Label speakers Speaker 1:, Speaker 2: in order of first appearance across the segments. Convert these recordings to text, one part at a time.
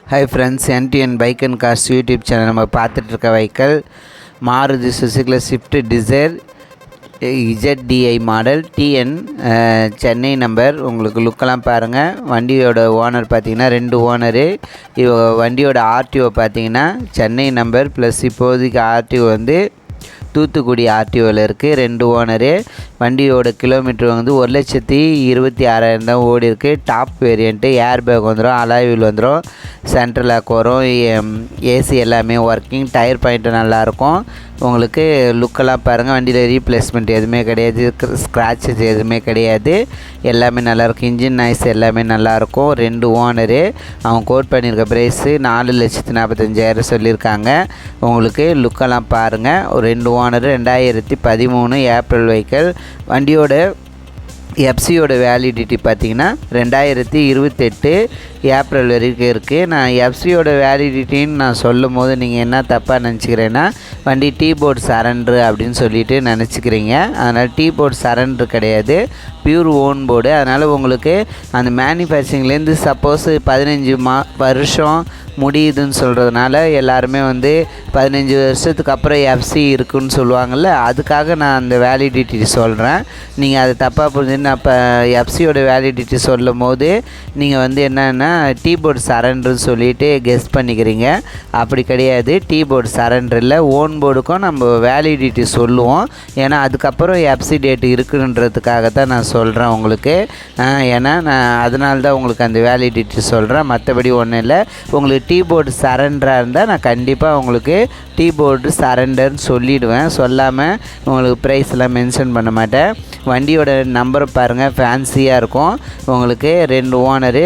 Speaker 1: Hi friends, NDN bike and cars YouTube channel நம்ம பார்த்துட்ருக்க vehicle Maruti Suzuki Swift Dzire ZDI model TN Chennai number. உங்களுக்கு லுக்கெல்லாம் பாருங்கள். வண்டியோட ஓனர் பார்த்திங்கன்னா 2 ஓனரு. வண்டியோட RTO பார்த்திங்கன்னா சென்னை நம்பர் ப்ளஸ் இப்போதைக்கு RTO வந்து தூத்துக்குடி RTOவில் இருக்குது. 2 ஓனரு. வண்டியோட கிலோமீட்டர் வந்து 1,26,000 தான் ஓடி இருக்குது. டாப் வேரியண்ட்டு, ஏர் பேக் வந்துடும், அலாய் வீல் வந்துடும், சென்ட்ரல் லாக் வரும், ஏசி எல்லாமே ஒர்க்கிங், டயர் பாயிண்ட்டு நல்லாயிருக்கும். உங்களுக்கு லுக்கெல்லாம் பாருங்கள். வண்டியில் ரீப்ளேஸ்மெண்ட் எதுவுமே கிடையாது, ஸ்க்ராச்சஸ் எதுவுமே கிடையாது, எல்லாமே நல்லாயிருக்கும். இன்ஜின் நாய்ஸ் எல்லாமே நல்லாயிருக்கும். 2 ஓனரு. அவங்க கோட் பண்ணியிருக்க ப்ரைஸு 4,45,000 சொல்லியிருக்காங்க. உங்களுக்கு லுக்கெல்லாம் பாருங்கள். ஒரு 2 ஓனரு. 2013 April vehicle. வண்டியோட எஃப்சியோட வேலிடிட்டி பார்த்திங்கன்னா 2028 ஏப்ரல் வரைக்கும் இருக்குது. நான் எஃப்சியோட வேலிடிட்டின்னு நான் சொல்லும் போது நீங்கள் என்ன தப்பாக நினச்சிக்கிறேன்னா, வண்டி டீபோர்ட் சரண்டரு அப்படின்னு சொல்லிட்டு நினச்சிக்கிறீங்க. அதனால் டீபோர்ட் சரண்டரு கிடையாது, பியூர் ஓன் போர்டு. அதனால் உங்களுக்கு அந்த மேனுஃபேக்சரிங்லேருந்து சப்போஸ் 15 வருஷம் முடியுதுன்னு சொல்கிறதுனால எல்லாருமே வந்து 15 வருஷத்துக்கு அப்புறம் எஃப்சி இருக்குதுன்னு சொல்லுவாங்கள்ல, அதுக்காக நான் அந்த வேலிடிட்டி சொல்கிறேன். நீங்கள் அதை தப்பாக புரிஞ்சுன்னு அப்போ எஃப்சியோட வேலிடிட்டி சொல்லும் போது நீங்கள் வந்து என்னென்னா டீபோர்ட் சரண்டர்னு சொல்லிவிட்டு கெஸ் பண்ணிக்கிறீங்க. அப்படி கிடையாது. டீபோர்ட் சரண்டரில் ஓன் போர்டுக்கும் நம்ம வேலிடிட்டி சொல்லுவோம். ஏன்னா அதுக்கப்புறம் எஃப்சி டேட் இருக்குன்றதுக்காக தான் நான் சொல்கிறேன் உங்களுக்கு. ஏன்னா நான் அதனால தான் உங்களுக்கு அந்த வேலிடிட்டி சொல்கிறேன், மற்றபடி ஒன்றும் இல்லை. உங்களுக்கு டீபோர்டு சரண்டராக இருந்தால் நான் கண்டிப்பாக உங்களுக்கு டீபோர்டு சரண்டர்னு சொல்லிவிடுவேன். சொல்லாமல் உங்களுக்கு ப்ரைஸ்லாம் மென்ஷன் பண்ண மாட்டேன். வண்டியோட நம்பரை பாருங்கள், ஃபேன்சியாக இருக்கும். உங்களுக்கு 2 ஓனரு.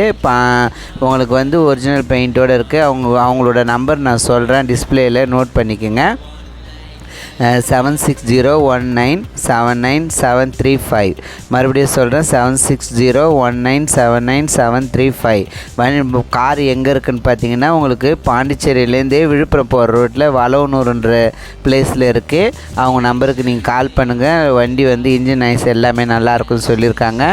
Speaker 1: உங்களுக்கு வந்து ஒரிஜினல் பெயிண்ட்டோடு இருக்குது. அவங்களோட நம்பர் நான் சொல்கிறேன், டிஸ்பிளேயில் நோட் பண்ணிக்கோங்க. 7601979735. மறுபடியும் சொல்கிறேன், 7601979735. கார் எங்கே இருக்குதுன்னு பார்த்தீங்கன்னா உங்களுக்கு பாண்டிச்சேரியிலேருந்து விழுப்புரம் போகிற ரோட்டில் வளவனூர்ன்ற பிளேஸில் இருக்குது. அவங்க நம்பருக்கு நீங்கள் கால் பண்ணுங்கள். வண்டி வந்து இன்ஜின் நாய்ஸ் எல்லாமே நல்லாயிருக்குன்னு சொல்லியிருக்காங்க.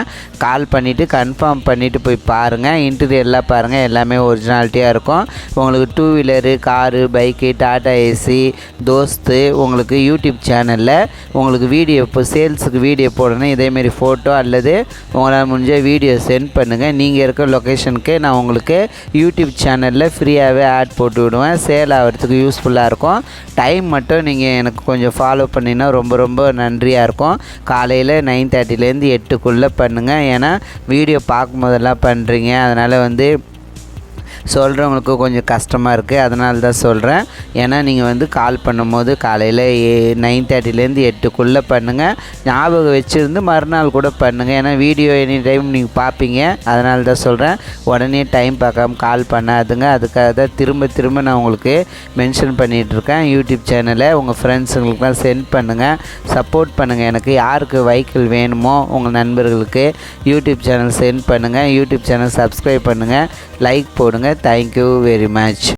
Speaker 1: கால் பண்ணிவிட்டு கன்ஃபார்ம் பண்ணிவிட்டு போய் பாருங்கள். இன்டீரியர்லாம் பாருங்கள், எல்லாமே ஒரிஜினாலிட்டியாக இருக்கும். உங்களுக்கு 2 wheeler, car, bike, Tata Ace, தோஸ்து, உங்களுக்கு யூடியூப் சேனலில் உங்களுக்கு வீடியோ இப்போ சேல்ஸுக்கு வீடியோ போடணும். இதேமாரி ஃபோட்டோ அல்லது உங்களால் முடிஞ்ச வீடியோ சென்ட் பண்ணுங்கள். நீங்கள் இருக்க லொக்கேஷனுக்கு நான் உங்களுக்கு யூடியூப் சேனலில் ஃப்ரீயாகவே ஆட் போட்டு விடுவேன். சேல் ஆகிறதுக்கு யூஸ்ஃபுல்லாக இருக்கும். டைம் மட்டும் நீங்கள் எனக்கு கொஞ்சம் ஃபாலோ பண்ணிங்கன்னா ரொம்ப ரொம்ப நன்றியாக இருக்கும். காலையில் 9:30லேருந்து 8க்குள்ளே பண்ணுங்கள். ஏன்னா வீடியோ பார்க்கும்போதெல்லாம் பண்ணுறீங்க, அதனால் வந்து சொல்கிறவங்களுக்கு கொஞ்சம் கஷ்டமாக இருக்குது. அதனால தான் சொல்கிறேன். ஏன்னா நீங்கள் வந்து கால் பண்ணும்போது காலையில் 9:30லேருந்து 8க்குள்ளே பண்ணுங்கள். ஞாபகம் வச்சுருந்து மறுநாள் கூட பண்ணுங்கள். ஏன்னா வீடியோ எனி டைம் நீங்கள் பார்ப்பீங்க, அதனால தான் சொல்கிறேன். உடனே டைம் பார்க்காம கால் பண்ணாதுங்க. அதுக்காக தான் திரும்ப நான் உங்களுக்கு மென்ஷன் பண்ணிகிட்ருக்கேன். யூடியூப் சேனலை உங்கள் ஃப்ரெண்ட்ஸுங்களுக்குலாம் சென்ட் பண்ணுங்கள், சப்போர்ட் பண்ணுங்கள். எனக்கு யாருக்கு வெஹிக்கிள் வேணுமோ உங்கள் நண்பர்களுக்கு யூடியூப் சேனல் சென்ட் பண்ணுங்கள். யூடியூப் சேனல் சப்ஸ்கிரைப் பண்ணுங்கள், லைக் போடுங்க. Thank you very much.